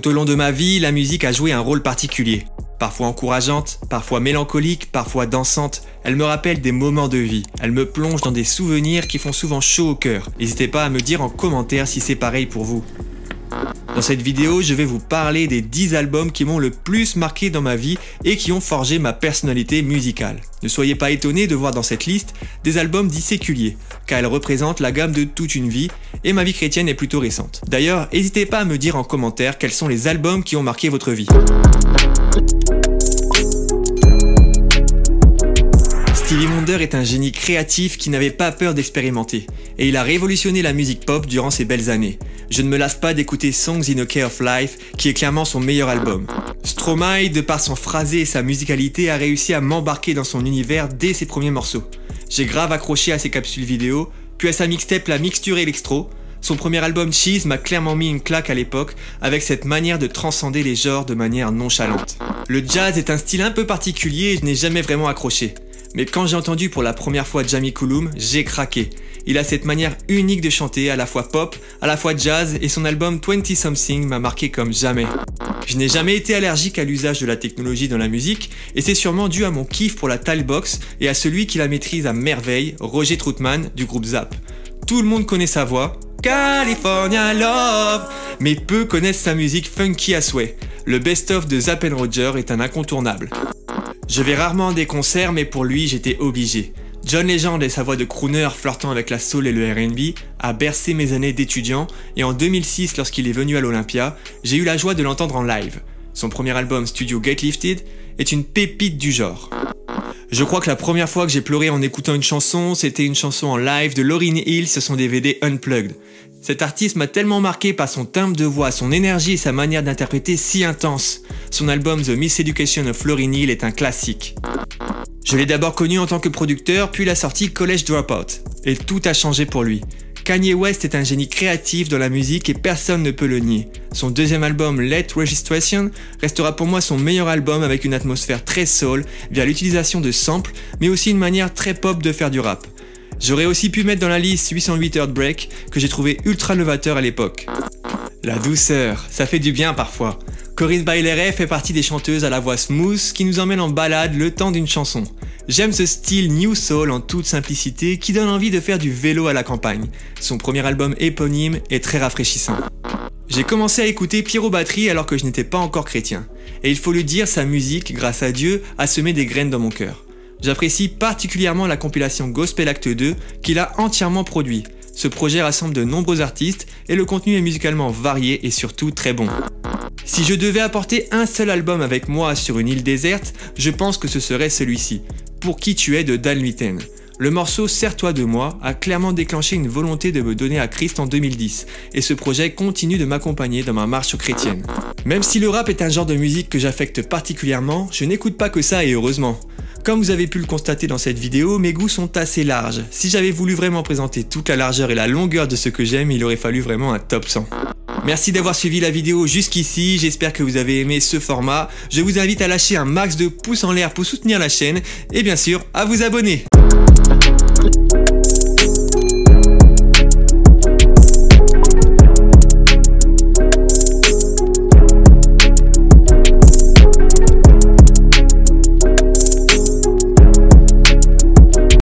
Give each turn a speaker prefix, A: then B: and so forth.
A: Tout au long de ma vie, la musique a joué un rôle particulier. Parfois encourageante, parfois mélancolique, parfois dansante, elle me rappelle des moments de vie. Elle me plonge dans des souvenirs qui font souvent chaud au cœur. N'hésitez pas à me dire en commentaire si c'est pareil pour vous. Dans cette vidéo, je vais vous parler des 10 albums qui m'ont le plus marqué dans ma vie et qui ont forgé ma personnalité musicale. Ne soyez pas étonnés de voir dans cette liste des albums dits séculiers, car elles représentent la gamme de toute une vie et ma vie chrétienne est plutôt récente. D'ailleurs, n'hésitez pas à me dire en commentaire quels sont les albums qui ont marqué votre vie. Stevie Wonder est un génie créatif qui n'avait pas peur d'expérimenter, et il a révolutionné la musique pop durant ses belles années. Je ne me lasse pas d'écouter Songs in a Key of Life, qui est clairement son meilleur album. Stromae, de par son phrasé et sa musicalité, a réussi à m'embarquer dans son univers dès ses premiers morceaux. J'ai grave accroché à ses capsules vidéo, puis à sa mixtape La Mixture Electro. Son premier album Cheese m'a clairement mis une claque à l'époque, avec cette manière de transcender les genres de manière nonchalante. Le jazz est un style un peu particulier et je n'ai jamais vraiment accroché. Mais quand j'ai entendu pour la première fois Jamie Cullum, j'ai craqué. Il a cette manière unique de chanter, à la fois pop, à la fois jazz, et son album 20 Something m'a marqué comme jamais. Je n'ai jamais été allergique à l'usage de la technologie dans la musique, et c'est sûrement dû à mon kiff pour la Talbox et à celui qui la maîtrise à merveille, Roger Troutman du groupe Zapp. Tout le monde connaît sa voix, California Love, mais peu connaissent sa musique funky à souhait. Le best-of de Zapp & Roger est un incontournable. Je vais rarement à des concerts, mais pour lui, j'étais obligé. John Legend et sa voix de crooner flirtant avec la soul et le R&B a bercé mes années d'étudiant, et en 2006, lorsqu'il est venu à l'Olympia, j'ai eu la joie de l'entendre en live. Son premier album Studio Get Lifted est une pépite du genre. Je crois que la première fois que j'ai pleuré en écoutant une chanson, c'était une chanson en live de Lauryn Hill sur son DVD Unplugged. Cet artiste m'a tellement marqué par son timbre de voix, son énergie et sa manière d'interpréter si intense. Son album The Miseducation of Lauryn Hill est un classique. Je l'ai d'abord connu en tant que producteur, puis il a sorti College Dropout. Et tout a changé pour lui. Kanye West est un génie créatif dans la musique et personne ne peut le nier. Son deuxième album, Late Registration, restera pour moi son meilleur album avec une atmosphère très soul via l'utilisation de samples, mais aussi une manière très pop de faire du rap. J'aurais aussi pu mettre dans la liste 808 Heartbreak, que j'ai trouvé ultra novateur à l'époque. La douceur, ça fait du bien parfois. Corinne Bailey fait partie des chanteuses à la voix smooth qui nous emmènent en balade le temps d'une chanson. J'aime ce style New Soul en toute simplicité qui donne envie de faire du vélo à la campagne. Son premier album éponyme est très rafraîchissant. J'ai commencé à écouter Pierrot Batterie alors que je n'étais pas encore chrétien. Et il faut le dire, sa musique, grâce à Dieu, a semé des graines dans mon cœur. J'apprécie particulièrement la compilation Gospel Act 2 qu'il a entièrement produit. Ce projet rassemble de nombreux artistes et le contenu est musicalement varié et surtout très bon. Si je devais apporter un seul album avec moi sur une île déserte, je pense que ce serait celui-ci, Pour qui tu es de Dan Litten. Le morceau Sers-toi de moi a clairement déclenché une volonté de me donner à Christ en 2010 et ce projet continue de m'accompagner dans ma marche chrétienne. Même si le rap est un genre de musique que j'affecte particulièrement, je n'écoute pas que ça et heureusement. Comme vous avez pu le constater dans cette vidéo, mes goûts sont assez larges. Si j'avais voulu vraiment présenter toute la largeur et la longueur de ce que j'aime, il aurait fallu vraiment un top 100. Merci d'avoir suivi la vidéo jusqu'ici, j'espère que vous avez aimé ce format. Je vous invite à lâcher un max de pouces en l'air pour soutenir la chaîne et bien sûr à vous abonner.